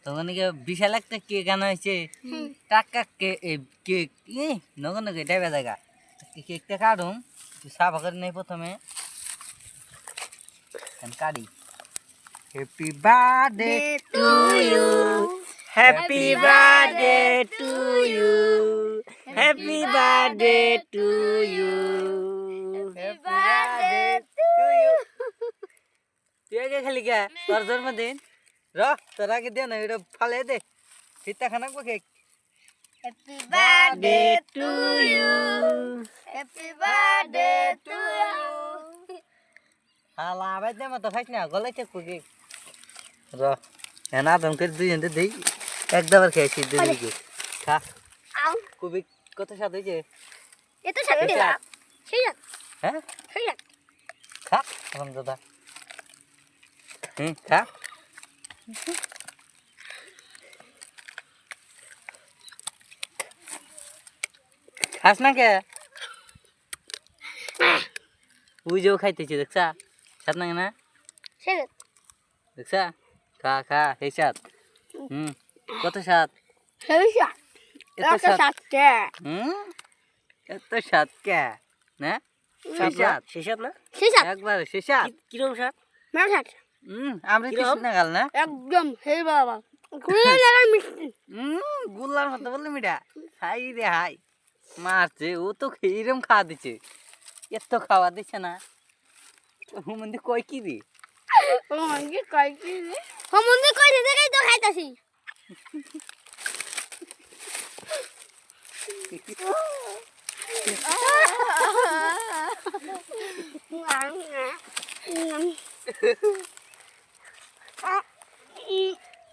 তখন বিশাল একটা কেক আনা হয়েছে টাকা কেক নগর নগে ডাইবা জায়গা কেকটা কাটুম সাফা করে নেই প্রথমে কাটি happy birthday to you happy birthday to you happy birthday to you happy birthday to you তুই আগে খালি কে তোর জন্মদিন র তোর আগে দে না এটা ফালে দে ফিতা খানা কো cake happy birthday to you happy birthday to you হালা আবার দে মতো খাইছ না গলায় চেক কো কেক র এনা দম করে দুইজন দেই একবার খেয়েছি দুই কেক খা আও কবি কত স্বাদ হয়েছে এত সামনে দিলা সেই যাক হ্যাঁ সেই যাক খা এখন দাদা খা খাস না কে ওই যে খাইতেছি দেখছা সাত না না সেই যাক দেখছা খা খা এই সাত কত সাত সেই যাক এত এত সাত সাতকে এত সাত কে না সাত শেষাত না সেই যাক একবার সে সাত কিরম সাত মানে সাত আমরা কিরকম? না গাল না একদম সেই বাবা খুলে লাগার মিষ্টি গুল্লার মতো বললি মিটা হাই রে হাই মারছে ও তো এরম খাওয়া দিচ্ছে এত খাওয়া দিচ্ছে না হুমন্দি কয় কি রে ও কি কই কি রে সম্বন্ধে কই রে দেখাই তো খাইতাছি